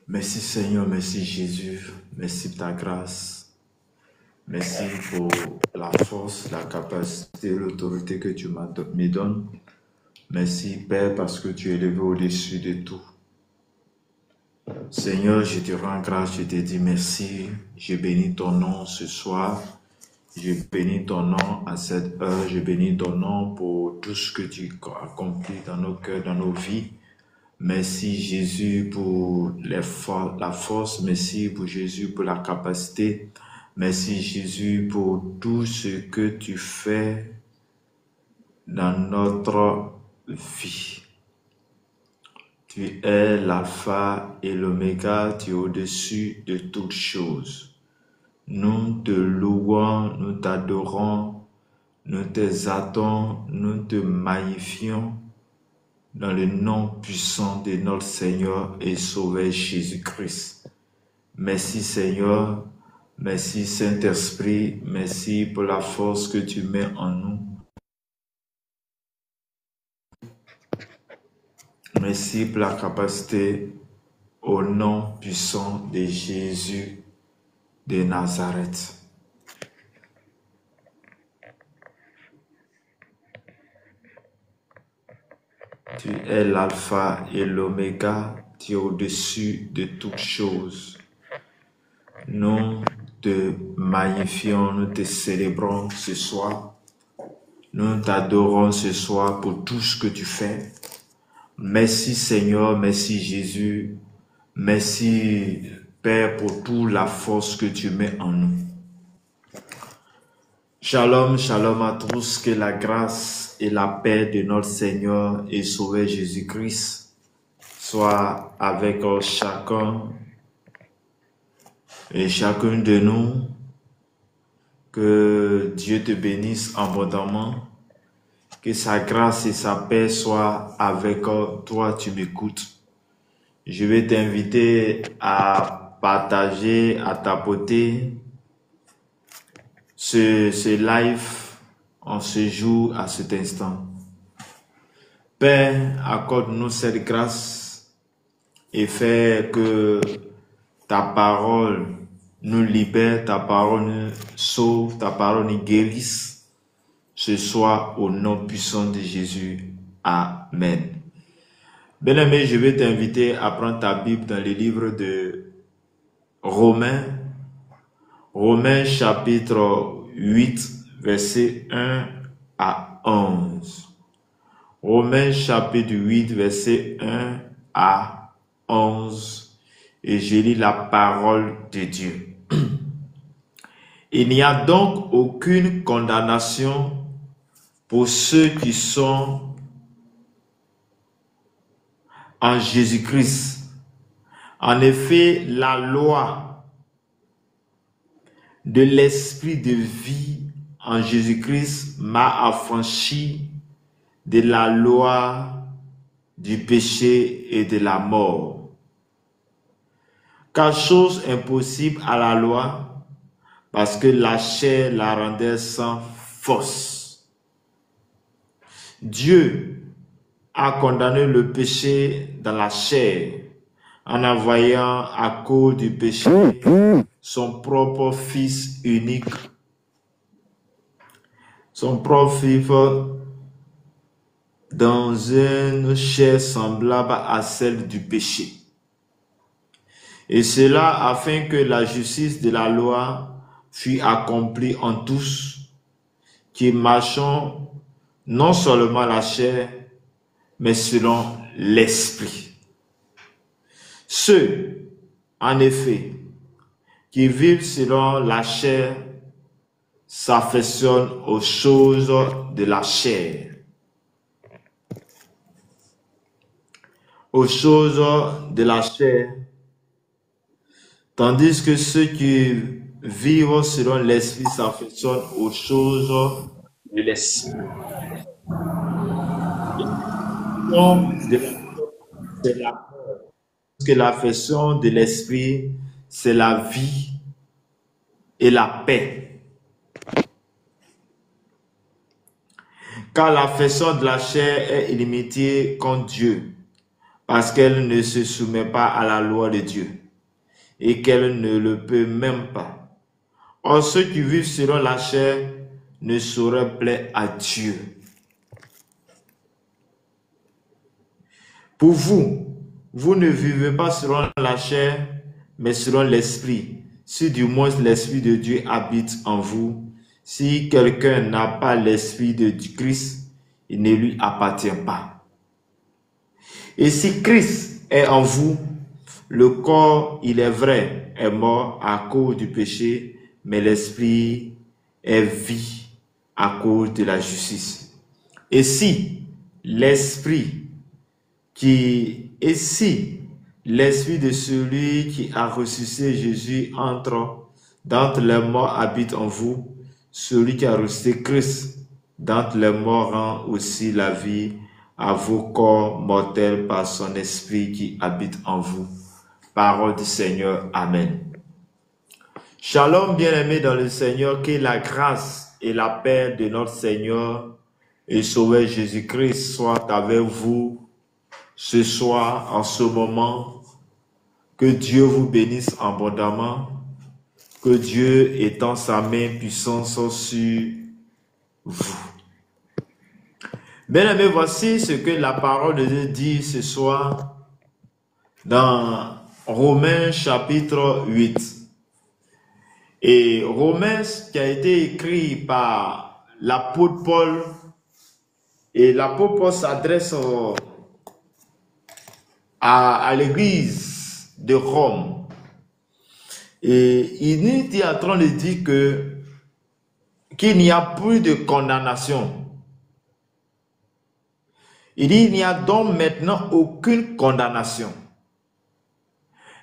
Merci Seigneur, merci Jésus, merci pour ta grâce, merci pour la force, la capacité, l'autorité que tu me donnes. Merci Père parce que tu es élevé au-dessus de tout. Seigneur, je te rends grâce, je te dis merci, je bénis ton nom ce soir, je bénis ton nom à cette heure, je bénis ton nom pour tout ce que tu accomplis dans nos cœurs, dans nos vies. Merci Jésus pour la force, merci pour Jésus pour la capacité, merci Jésus pour tout ce que tu fais dans notre vie. Tu es l'alpha et l'oméga, tu es au-dessus de toutes choses. Nous te louons, nous t'adorons, nous t'exaltons, nous te magnifions. Dans le nom puissant de notre Seigneur et Sauveur Jésus-Christ. Merci Seigneur, merci Saint-Esprit, merci pour la force que tu mets en nous. Merci pour la capacité au nom puissant de Jésus de Nazareth. Tu es l'alpha et l'oméga, tu es au-dessus de toutes choses. Nous te magnifions, nous te célébrons ce soir. Nous t'adorons ce soir pour tout ce que tu fais. Merci Seigneur, merci Jésus. Merci Père pour toute la force que tu mets en nous. Shalom, shalom à tous, que la grâce et la paix de notre Seigneur et Sauveur Jésus-Christ soit avec chacun et chacune de nous. Que Dieu te bénisse abondamment, que sa grâce et sa paix soient avec toi, tu m'écoutes. Je vais t'inviter à partager, à tapoter ce live en ce jour, à cet instant. Père, accorde-nous cette grâce et fais que ta parole nous libère, ta parole nous sauve, ta parole nous guérisse. Ce soir, au nom puissant de Jésus. Amen. Bien-aimé, je vais t'inviter à prendre ta Bible dans le livre de Romains. Romains chapitre 8, verset 1 à 11. Romains chapitre 8, verset 1 à 11. Et je lis la parole de Dieu. Il n'y a donc aucune condamnation pour ceux qui sont en Jésus-Christ. En effet, la loi de l'esprit de vie en Jésus-Christ m'a affranchi de la loi du péché et de la mort. Car chose impossible à la loi, parce que la chair la rendait sans force. Dieu a condamné le péché dans la chair en envoyant à cause du péché son propre Fils unique, son propre Fils dans une chair semblable à celle du péché. Et cela afin que la justice de la loi fût accomplie en tous, qui marchons non seulement la chair, mais selon l'esprit. Ceux, en effet, qui vivent selon la chair, s'affectionnent aux choses de la chair, aux choses de la chair, tandis que ceux qui vivent selon l'esprit s'affectionnent aux choses de l'esprit. C'est la mort. Parce que l'affection de l'esprit, c'est la vie et la paix. Car l'affection de la chair est inimitié contre Dieu. parce qu'elle ne se soumet pas à la loi de Dieu et qu'elle ne le peut même pas. Or, ceux qui vivent selon la chair ne sauraient plaire à Dieu. Pour vous, vous ne vivez pas selon la chair, mais selon l'esprit. Si du moins l'esprit de Dieu habite en vous, si quelqu'un n'a pas l'esprit de Christ, il ne lui appartient pas. Et si Christ est en vous, le corps, il est vrai, est mort à cause du péché, mais l'esprit est vie à cause de la justice. Et si l'esprit de celui qui a ressuscité Jésus entre d'entre les morts habite en vous, celui qui a ressuscité Christ d'entre les morts rend aussi la vie à vos corps mortels par son esprit qui habite en vous. Parole du Seigneur. Amen. Shalom, bien-aimés dans le Seigneur, que la grâce et la paix de notre Seigneur et Sauveur Jésus-Christ soient avec vous ce soir, en ce moment. Que Dieu vous bénisse abondamment, que Dieu étend sa main puissante sur vous. Bien-aimés, voici ce que la parole de Dieu dit ce soir dans Romains chapitre 8. Et Romains qui a été écrit par l'apôtre Paul, et l'apôtre Paul s'adresse à l'église de Rome. Et il est en train de dire qu'il n'y a plus de condamnation. Il dit, il n'y a donc maintenant aucune condamnation.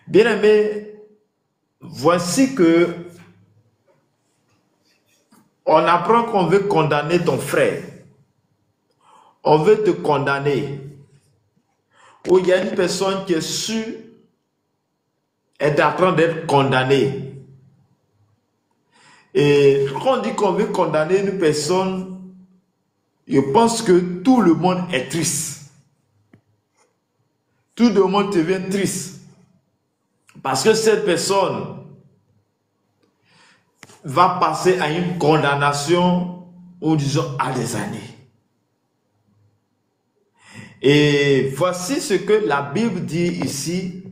Bien-aimé, voici que on apprend qu'on veut condamner ton frère. On veut te condamner. Ou il y a une personne qui est sûre est en train d'être condamnée. Et quand on dit qu'on veut condamner une personne, je pense que tout le monde est triste. Tout le monde devient triste. Parce que cette personne va passer à une condamnation, ou disons à des années. Et voici ce que la Bible dit ici.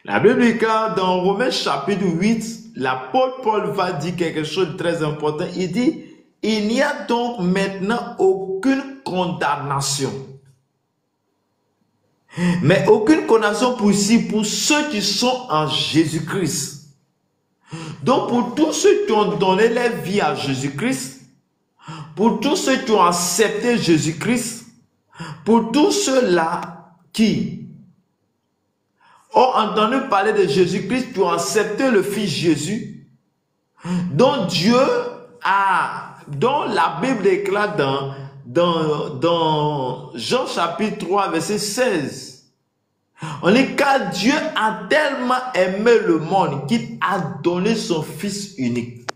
La Bible dit que dans Romains chapitre 8, l'apôtre Paul va dire quelque chose de très important. Il dit, il n'y a donc maintenant aucune condamnation. Mais aucune condamnation pour ceux qui sont en Jésus-Christ. Donc pour tous ceux qui ont donné leur vie à Jésus-Christ, pour tous ceux qui ont accepté Jésus-Christ, pour tous ceux-là qui ont entendu parler de Jésus-Christ, qui ont accepté le Fils Jésus, dont dont la Bible déclare dans Jean chapitre 3, verset 16, on dit car Dieu a tellement aimé le monde qu'il a donné son Fils unique.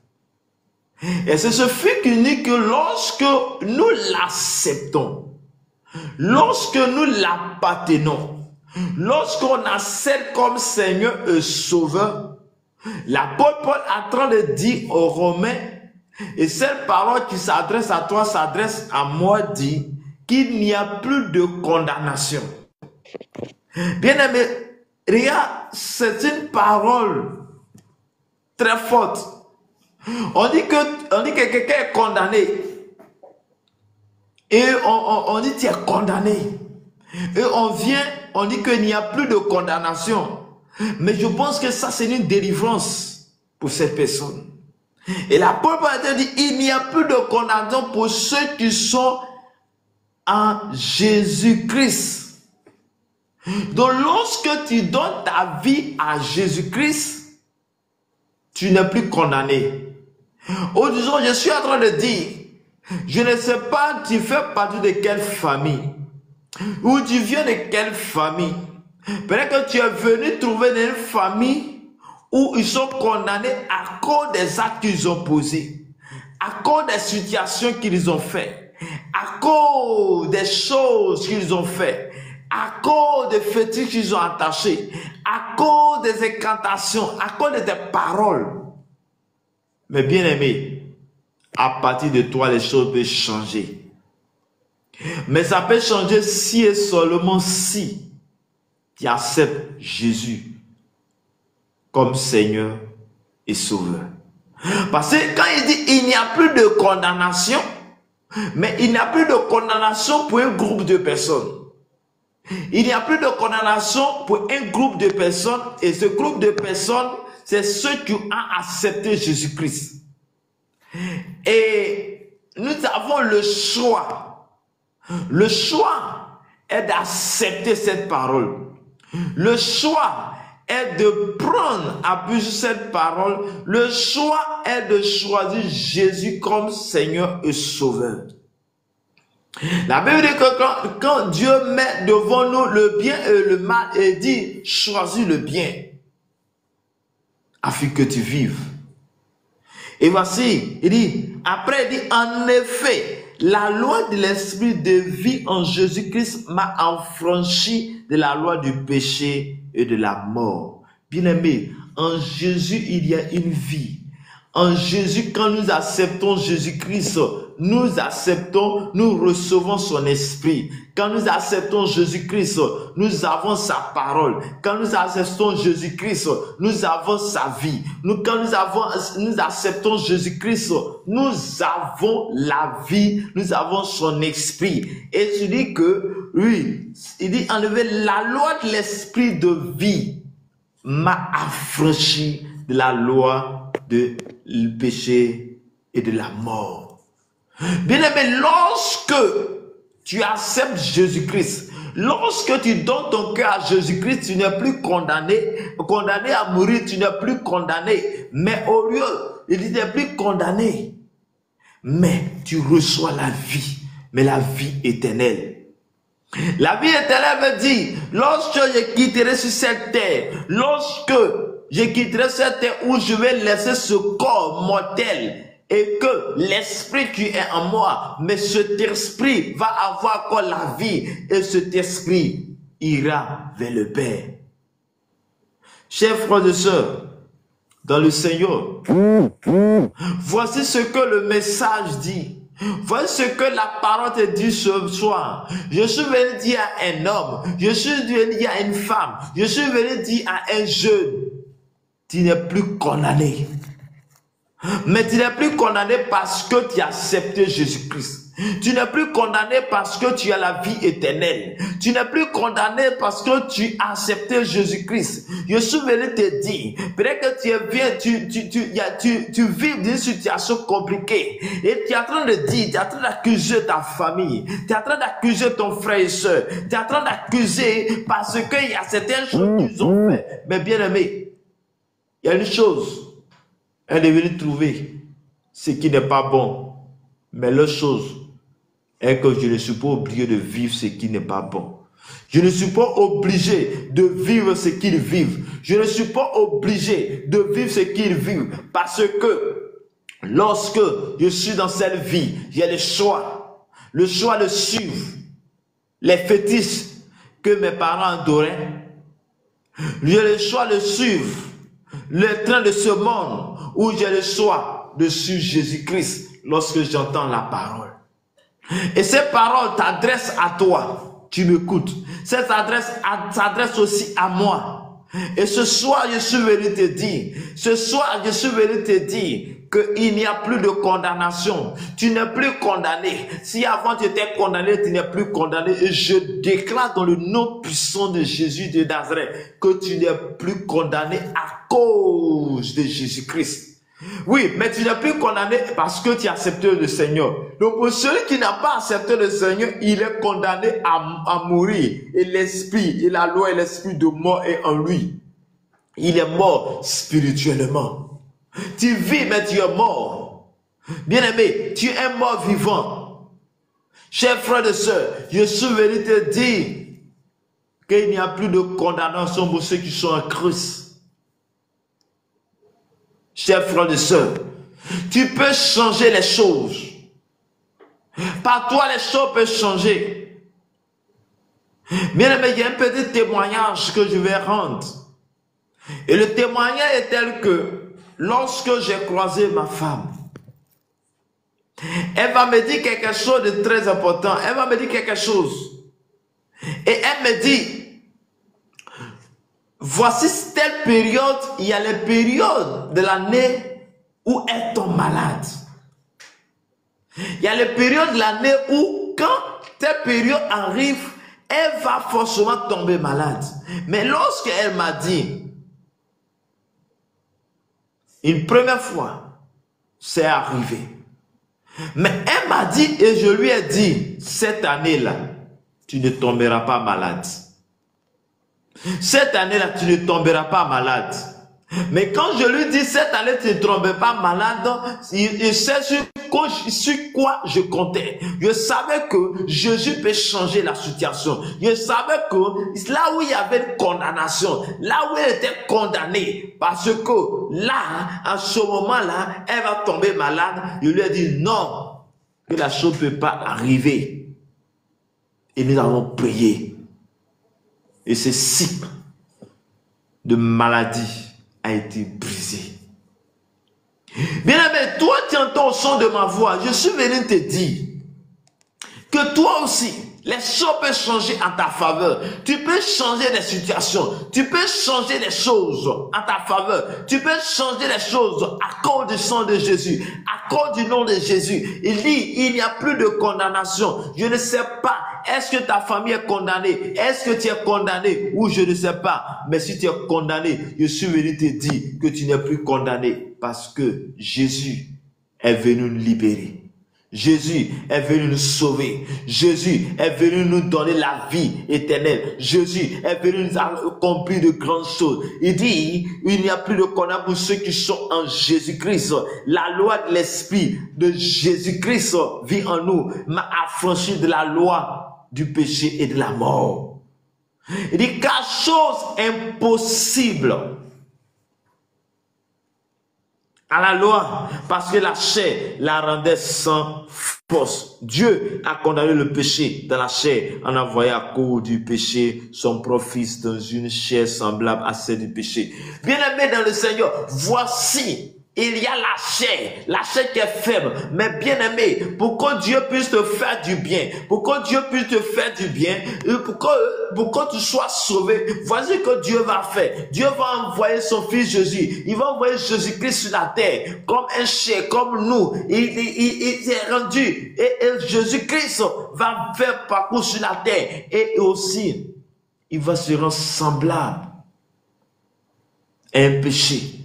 Et c'est ce Fils unique que lorsque nous l'acceptons, lorsque nous l'appartenons, lorsqu'on accepte comme Seigneur et Sauveur, l'apôtre Paul est en train de dire aux Romains, et cette parole qui s'adresse à toi, s'adresse à moi, dit qu'il n'y a plus de condamnation. Bien-aimé, regarde, c'est une parole très forte. On dit que quelqu'un est condamné. Et on dit tu es condamné. Et on dit qu'il n'y a plus de condamnation. Mais je pense que ça c'est une délivrance pour cette personne. Et l'apôtre Paul dit il n'y a plus de condamnation pour ceux qui sont en Jésus-Christ. Donc lorsque tu donnes ta vie à Jésus-Christ, tu n'es plus condamné. Ou disons, je suis en train de dire, je ne sais pas tu fais partie de quelle famille, ou tu viens de quelle famille. Peut-être que tu es venu trouver une famille où ils sont condamnés à cause des actes qu'ils ont posés, à cause des situations qu'ils ont fait, à cause des choses qu'ils ont fait, à cause des fétiches qu'ils ont attachés, à cause des incantations, à cause de tes paroles. Mais bien aimé, à partir de toi, les choses peuvent changer. Mais ça peut changer si et seulement si tu acceptes Jésus comme Seigneur et Sauveur. Parce que quand il dit il n'y a plus de condamnation, mais il n'y a plus de condamnation pour un groupe de personnes. Il n'y a plus de condamnation pour un groupe de personnes, et ce groupe de personnes, c'est ceux qui ont accepté Jésus-Christ. Et nous avons le choix. Le choix est d'accepter cette parole. Le choix est de prendre à but cette parole. Le choix est de choisir Jésus comme Seigneur et Sauveur. La Bible dit que quand Dieu met devant nous le bien et le mal, il dit choisis le bien afin que tu vives. Et voici, il dit, après il dit, en effet, la loi de l'esprit de vie en Jésus-Christ m'a affranchi de la loi du péché et de la mort. Bien-aimé, en Jésus, il y a une vie. En Jésus, quand nous acceptons Jésus-Christ, nous acceptons, nous recevons son esprit. Quand nous acceptons Jésus-Christ, nous avons sa parole. Quand nous acceptons Jésus-Christ, nous avons sa vie. Quand nous acceptons Jésus-Christ, nous avons la vie, nous avons son esprit. Et je dis que, oui, il dit enlever la loi de l'esprit de vie m'a affranchi de la loi de le péché et de la mort. Bien-aimé, lorsque tu acceptes Jésus-Christ, lorsque tu donnes ton cœur à Jésus-Christ, tu n'es plus condamné à mourir, tu n'es plus condamné. Mais au lieu, il dit, tu n'es plus condamné. Mais tu reçois la vie, mais la vie éternelle. La vie éternelle veut dire, lorsque je quitterai sur cette terre, lorsque je quitterai cette terre où je vais laisser ce corps mortel et que l'esprit qui est en moi, mais cet esprit va avoir encore la vie et cet esprit ira vers le Père. Chers frères et sœurs, dans le Seigneur, voici ce que le message dit. Voici ce que la parole te dit ce soir. Je suis venu dire à un homme, je suis venu dire à une femme, je suis venu dire à un jeune, tu n'es plus condamné. Mais tu n'es plus condamné parce que tu as accepté Jésus-Christ. Tu n'es plus condamné parce que tu as la vie éternelle. Tu n'es plus condamné parce que tu as accepté Jésus-Christ. Je suis venu te dire, peut-être que tu vis d'une situation compliquée et tu es en train de dire, tu es en train d'accuser ta famille, tu es en train d'accuser ton frère et soeur, tu es en train d'accuser parce qu'il y a certaines choses qu'ils ont fait. Mais bien aimé, il y a une chose, elle est venue trouver ce qui n'est pas bon. Mais l'autre chose est que je ne suis pas obligé de vivre ce qui n'est pas bon. Je ne suis pas obligé de vivre ce qu'ils vivent. Je ne suis pas obligé de vivre ce qu'ils vivent. Parce que lorsque je suis dans cette vie, j'ai le choix. Le choix de suivre les fétiches que mes parents adoraient. J'ai le choix de suivre le train de ce monde où j'ai le choix de suivre Jésus-Christ lorsque j'entends la parole. Et ces paroles t'adressent à toi. Tu m'écoutes. Cette adresse s'adresse aussi à moi. Et ce soir, je suis venu te dire, qu'il n'y a plus de condamnation. Tu n'es plus condamné. Si avant tu étais condamné, tu n'es plus condamné. Et je déclare dans le nom puissant de Jésus de Nazareth que tu n'es plus condamné à cause de Jésus-Christ. Oui, mais tu n'es plus condamné parce que tu as accepté le Seigneur. Donc pour celui qui n'a pas accepté le Seigneur, il est condamné à mourir. Et l'esprit, et la loi et l'esprit de mort est en lui. Il est mort spirituellement. Tu vis, mais tu es mort. Bien-aimé, tu es mort vivant. Chers frères et sœurs, je suis venu te dire qu'il n'y a plus de condamnation pour ceux qui sont en Christ. Chers frères et sœurs, tu peux changer les choses. Par toi, les choses peuvent changer. Bien aimé, il y a un petit témoignage que je vais rendre. Et le témoignage est tel que lorsque j'ai croisé ma femme, elle va me dire quelque chose de très important. Elle va me dire quelque chose. Et elle me dit, voici telle période, il y a les périodes de l'année où elle tombe malade. Il y a les périodes de l'année où, quand telle période arrive, elle va forcément tomber malade. Mais lorsqu'elle m'a dit, une première fois, c'est arrivé. Mais elle m'a dit, et je lui ai dit, cette année-là, tu ne tomberas pas malade. Cette année-là, tu ne tomberas pas malade. Mais quand je lui dis, cette année, tu ne tomberas pas malade, il sait sur quoi je comptais. Je savais que Jésus peut changer la situation. Je savais que là où il y avait une condamnation, là où elle était condamnée, parce que là, à ce moment-là, elle va tomber malade, je lui ai dit non, que la chose ne peut pas arriver. Et nous avons prié. Et ce cycle de maladie a été brisé. Bien aimé, toi tu entends le son de ma voix, je suis venu te dire que toi aussi, les choses peuvent changer en ta faveur. Tu peux changer les situations. Tu peux changer les choses en ta faveur. Tu peux changer les choses à cause du sang de Jésus, à cause du nom de Jésus. Il dit, il n'y a plus de condamnation. Je ne sais pas, est-ce que ta famille est condamnée? Est-ce que tu es condamné? Ou je ne sais pas. Mais si tu es condamné, je suis venu te dire que tu n'es plus condamné parce que Jésus est venu nous libérer. Jésus est venu nous sauver. Jésus est venu nous donner la vie éternelle. Jésus est venu nous accomplir de grandes choses. Il dit, il n'y a plus de condamnation pour ceux qui sont en Jésus-Christ. La loi de l'Esprit de Jésus-Christ vit en nous, m'a affranchi de la loi du péché et de la mort. Il dit, car chose impossible à la loi, parce que la chair la rendait sans force. Dieu a condamné le péché dans la chair en envoyant à cause du péché son propre fils dans une chair semblable à celle du péché. Bien-aimé dans le Seigneur, voici, il y a la chair qui est faible, mais bien aimé, pour que Dieu puisse te faire du bien, pour que Dieu puisse te faire du bien, pour que tu sois sauvé, voici que Dieu va faire. Dieu va envoyer son fils Jésus, il va envoyer Jésus-Christ sur la terre, comme un chair, comme nous, il s'est rendu, et Jésus-Christ va faire parcours sur la terre, et aussi, il va se rendre semblable à un péché.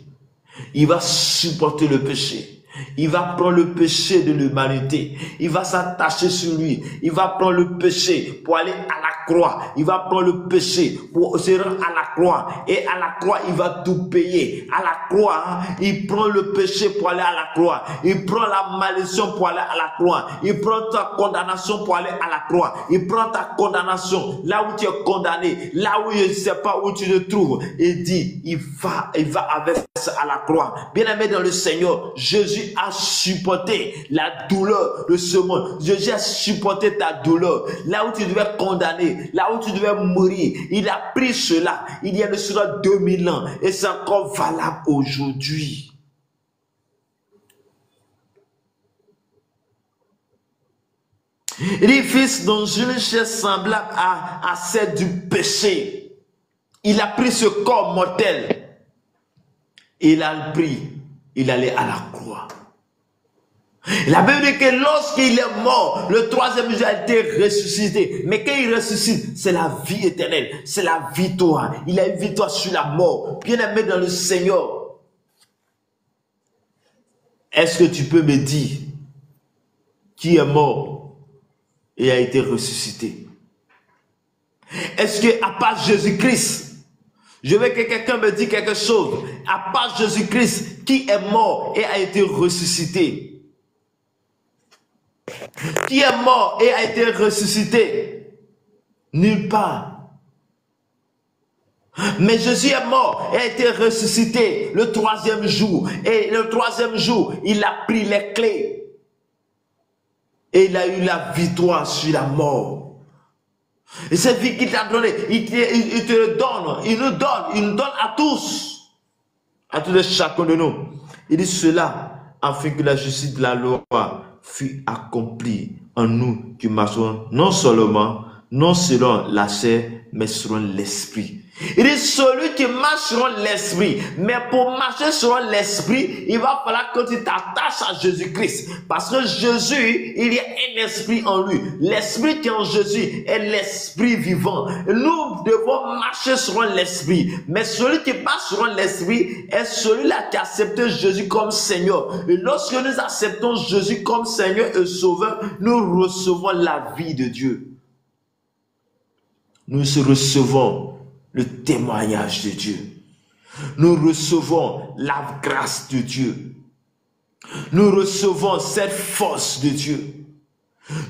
Il va supporter le péché. Il va prendre le péché de l'humanité. Il va s'attacher sur lui. Il va prendre le péché pour aller à la croix. Il va prendre le péché pour se rendre à la croix. Et à la croix, il va tout payer. À la croix, il prend le péché pour aller à la croix. Il prend la malédiction pour aller à la croix. Il prend ta condamnation pour aller à la croix. Il prend ta condamnation là où tu es condamné, là où je ne sais pas où tu te trouves. Il dit, il va avec ça à la croix. Bien-aimé dans le Seigneur, Jésus a supporté la douleur de ce monde. Jésus a supporté ta douleur. Là où tu devais condamner, là où tu devais mourir, il a pris cela. Il y a de cela 2000 ans et c'est encore valable aujourd'hui. Il dit, fils, dans une chair semblable à celle du péché, il a pris ce corps mortel. Il a pris, il allait à la croix. La Bible dit que lorsqu'il est mort, le troisième jour a été ressuscité. Mais quand il ressuscite, c'est la vie éternelle, c'est la victoire. Il a une victoire sur la mort. Bien-aimé dans le Seigneur, est-ce que tu peux me dire qui est mort et a été ressuscité? Est-ce que à part Jésus-Christ, je veux que quelqu'un me dise quelque chose, à part Jésus-Christ, qui est mort et a été ressuscité? Qui est mort et a été ressuscité? Nulle part. Mais Jésus est mort et a été ressuscité le troisième jour. Et le troisième jour, il a pris les clés. Et il a eu la victoire sur la mort. Et cette vie qu'il t'a donnée, il te le donne, il nous donne à tous et chacun de nous. Il dit cela afin que la justice de la loi fût accomplie en nous qui marchons non selon la chair, mais selon l'esprit. Il dit celui qui marche selon l'esprit, mais pour marcher selon l'esprit, il va falloir que tu t'attaches à Jésus-Christ. Parce que Jésus, il y a un esprit en lui. L'esprit qui est en Jésus est l'esprit vivant. Nous devons marcher selon l'esprit. Mais celui qui marche selon l'esprit est celui-là qui a accepté Jésus comme Seigneur. Et lorsque nous acceptons Jésus comme Seigneur et Sauveur, nous recevons la vie de Dieu. Nous recevons le témoignage de Dieu. Nous recevons la grâce de Dieu. Nous recevons cette force de Dieu.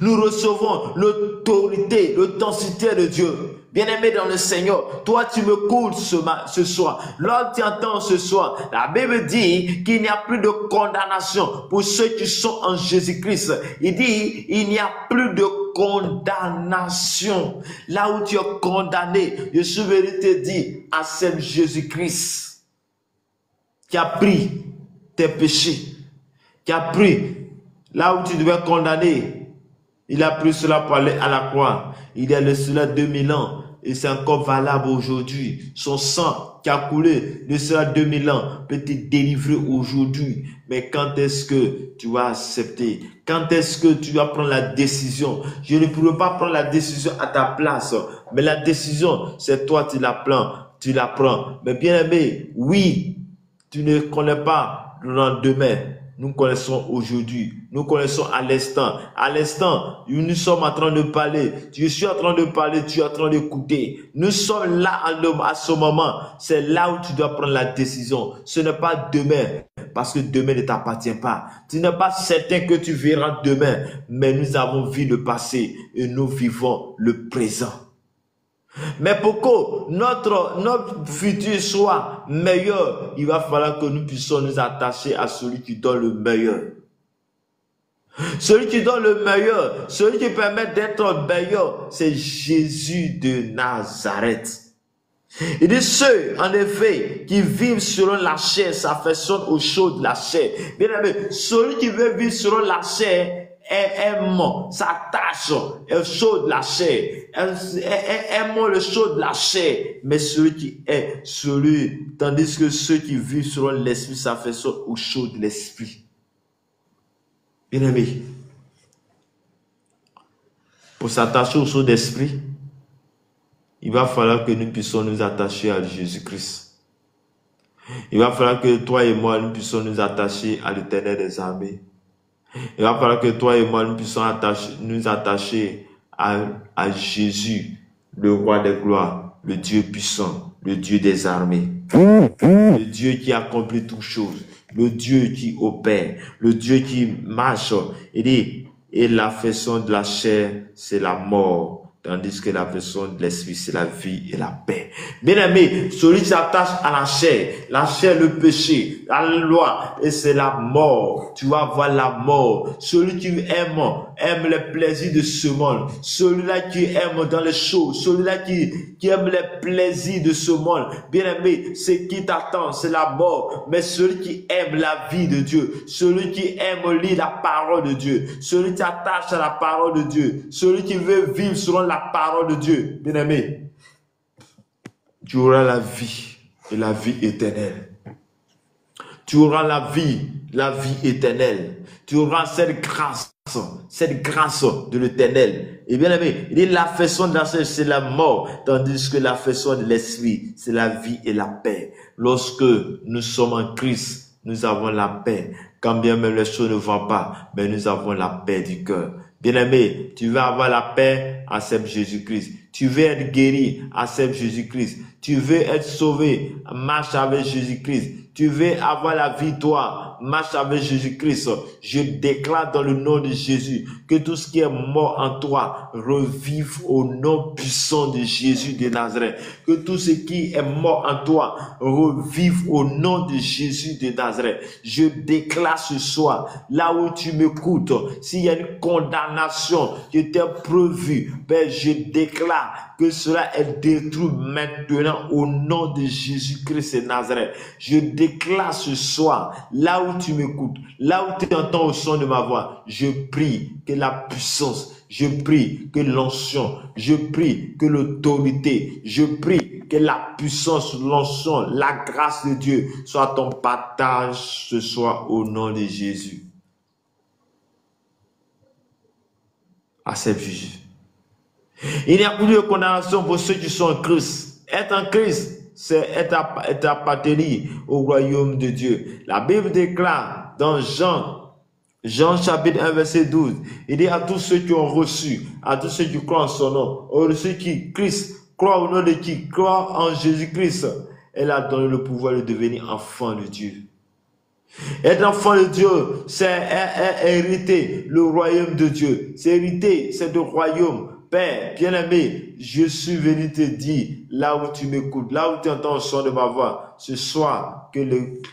Nous recevons l'autorité, l'authenticité de Dieu. Bien-aimé dans le Seigneur, toi tu me cours ce soir. Lorsque tu entends ce soir, la Bible dit qu'il n'y a plus de condamnation pour ceux qui sont en Jésus-Christ. Il dit, il n'y a plus de condamnation. Là où tu es condamné, je suis venu te dire, accepte Jésus-Christ qui a pris tes péchés, qui a pris là où tu devais condamner. Il a pris cela pour aller à la croix. Il est cela 2000 ans. Et c'est encore valable aujourd'hui. Son sang qui a coulé de cela 2000 ans peut te délivrer aujourd'hui. Mais quand est-ce que tu vas accepter? Quand est-ce que tu vas prendre la décision? Je ne pourrai pas prendre la décision à ta place. Mais la décision, c'est toi qui la prends. Tu la prends. Mais bien aimé, oui, tu ne connais pas le lendemain. Nous connaissons aujourd'hui, nous connaissons à l'instant. À l'instant, nous sommes en train de parler. Je suis en train de parler, tu es en train d'écouter. Nous sommes là à ce moment. C'est là où tu dois prendre la décision. Ce n'est pas demain, parce que demain ne t'appartient pas. Tu n'es pas certain que tu verras demain, mais nous avons vu le passé et nous vivons le présent. Mais pour que notre futur soit meilleur, il va falloir que nous puissions nous attacher à celui qui donne le meilleur. Celui qui donne le meilleur, celui qui permet d'être meilleur, c'est Jésus de Nazareth. Il dit ceux, en effet, qui vivent selon la chair, s'affectionnent aux choses de la chair. Bien aimé, celui qui veut vivre selon la chair, aime, s'attache aux choses de la chair, aime le choses de la chair, mais celui qui est celui, tandis que ceux qui vivent selon l'esprit s'affectionnent aux choses de l'esprit. Bien aimé, pour s'attacher aux choses d'esprit, il va falloir que nous puissions nous attacher à Jésus-Christ. Il va falloir que toi et moi, nous puissions nous attacher à l'Éternel des armées. Il va falloir que toi et moi, nous puissions nous attacher à Jésus, le roi des gloires, le Dieu puissant, le Dieu des armées, le Dieu qui accomplit toutes choses, le Dieu qui opère, le Dieu qui marche. Il dit, et l'affection de la chair, c'est la mort. Tandis que la personne de l'esprit, c'est la vie et la paix. Bien aimé, celui qui s'attache à la chair, le péché, la loi, et c'est la mort. Tu vas voir la mort. Celui qui aime les plaisirs de ce monde. Celui-là qui aime dans les choses. Celui-là qui aime les plaisirs de ce monde. Bien aimé, ce qui t'attend, c'est la mort. Mais celui qui aime la vie de Dieu, celui qui aime lire la parole de Dieu, celui qui s'attache à la parole de Dieu, celui qui veut vivre selon la parole de Dieu, bien aimé, tu auras la vie et la vie éternelle. Tu auras la vie éternelle. Tu auras cette grâce de l'éternel. Et bien aimé, il dit l'affection de la chair, c'est la mort, tandis que l'affection de l'esprit, c'est la vie et la paix. Lorsque nous sommes en Christ, nous avons la paix. Quand bien même les choses ne vont pas, mais nous avons la paix du cœur. Bien-aimé, tu veux avoir la paix, accepte Jésus-Christ. Tu veux être guéri, accepte Jésus-Christ. Tu veux être sauvé, marche avec Jésus-Christ. Tu veux avoir la victoire, marche avec Jésus-Christ. Je déclare dans le nom de Jésus que tout ce qui est mort en toi revive au nom puissant de Jésus de Nazareth. Que tout ce qui est mort en toi revive au nom de Jésus de Nazareth. Je déclare ce soir, là où tu m'écoutes, s'il y a une condamnation qui était prévue, Père, je déclare que cela est détruit maintenant au nom de Jésus-Christ de Nazareth. Je déclare ce soir, là où tu m'écoutes, là où tu entends au son de ma voix, je prie que la puissance, je prie que l'onction, je prie que l'autorité, je prie que la puissance, l'onction, la grâce de Dieu soit ton partage ce soir au nom de Jésus. Accepte Jésus. Il n'y a plus de condamnation pour ceux qui sont en Christ. Être en Christ, c'est être appartenir au royaume de Dieu. La Bible déclare dans Jean chapitre 1 verset 12, il dit à tous ceux qui ont reçu, à tous ceux qui croient en son nom, à ceux qui croient au nom de qui croient en Jésus-Christ, elle a donné le pouvoir de devenir enfant de Dieu. Être enfant de Dieu, c'est hériter le royaume de Dieu. C'est hériter, c'est le royaume. Père, bien-aimé, je suis venu te dire, là où tu m'écoutes, là où tu entends le son de ma voix, ce soir, que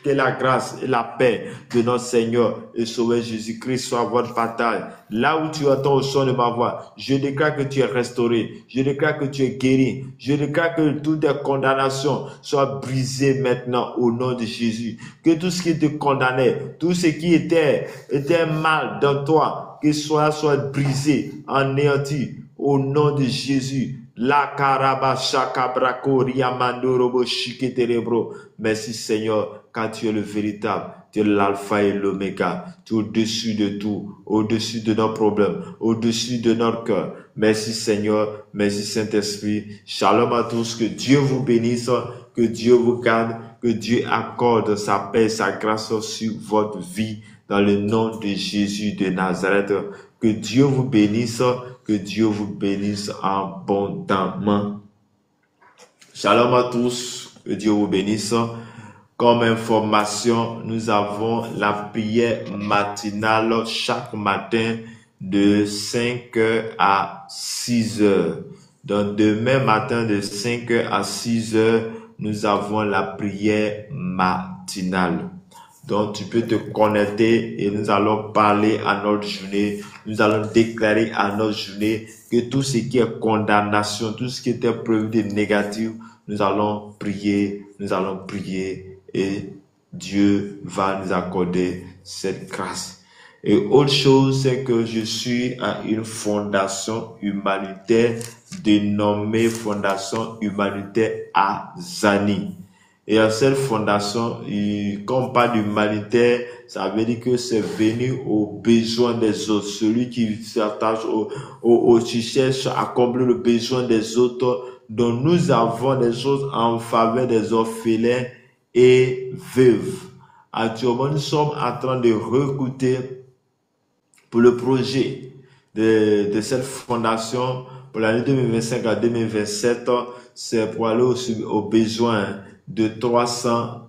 la grâce et la paix de notre Seigneur et Sauveur Jésus-Christ soient votre partage. Là où tu entends le son de ma voix, je déclare que tu es restauré, je déclare que tu es guéri, je déclare que toutes tes condamnations soient brisées maintenant au nom de Jésus. Que tout ce qui te condamnait, tout ce qui était mal dans toi, que soit brisé, anéanti, au nom de Jésus. La karabashakabrako riamandorobo shiketerebro. Merci Seigneur, car tu es le véritable, tu es l'alpha et l'oméga, tu es au-dessus de tout, au-dessus de nos problèmes, au-dessus de notre cœur. Merci Seigneur, merci Saint-Esprit. Shalom à tous, que Dieu vous bénisse, que Dieu vous garde, que Dieu accorde sa paix, sa grâce sur votre vie, dans le nom de Jésus de Nazareth. Que Dieu vous bénisse, que Dieu vous bénisse abondamment. Shalom à tous, que Dieu vous bénisse. Comme information, nous avons la prière matinale chaque matin de 5h à 6h. Donc demain matin de 5h à 6h, nous avons la prière matinale. Donc, tu peux te connecter et nous allons parler à notre journée. Nous allons déclarer à notre journée que tout ce qui est condamnation, tout ce qui était prévu de négatif, nous allons prier et Dieu va nous accorder cette grâce. Et autre chose, c'est que je suis à une fondation humanitaire dénommée Fondation Humanitaire Azani. Et à cette fondation, quand on parle d'humanitaire, ça veut dire que c'est venu aux besoins des autres. Celui qui s'attache qui cherche à combler le besoin des autres. Donc nous avons des choses en faveur des orphelins et veuves. Actuellement, nous sommes en train de recruter pour le projet de cette fondation pour l'année 2025 à 2027. C'est pour aller aux besoins de 300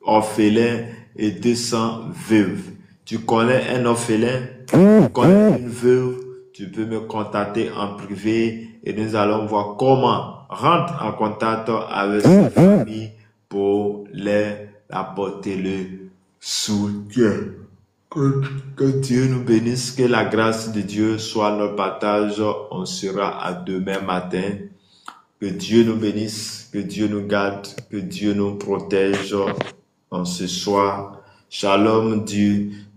orphelins et 200 veuves. Tu connais un orphelin, tu connais une veuve, tu peux me contacter en privé et nous allons voir comment rentrer en contact avec ces familles pour les apporter le soutien. Que Dieu nous bénisse, que la grâce de Dieu soit notre partage. On sera à demain matin. Que Dieu nous bénisse, que Dieu nous garde, que Dieu nous protège en ce soir. Shalom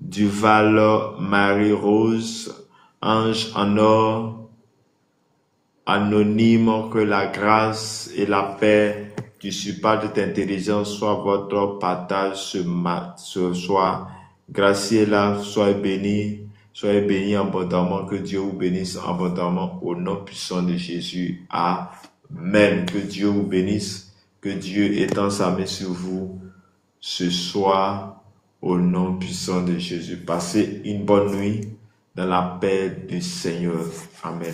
Duval Marie-Rose, ange en or, anonyme, que la grâce et la paix qui surpassent toute intelligence soit votre partage ce soir. Graciela, soyez bénis abondamment, que Dieu vous bénisse abondamment au nom puissant de Jésus. Amen. Que Dieu vous bénisse, que Dieu étende sa main sur vous ce soir au nom puissant de Jésus. Passez une bonne nuit dans la paix du Seigneur. Amen.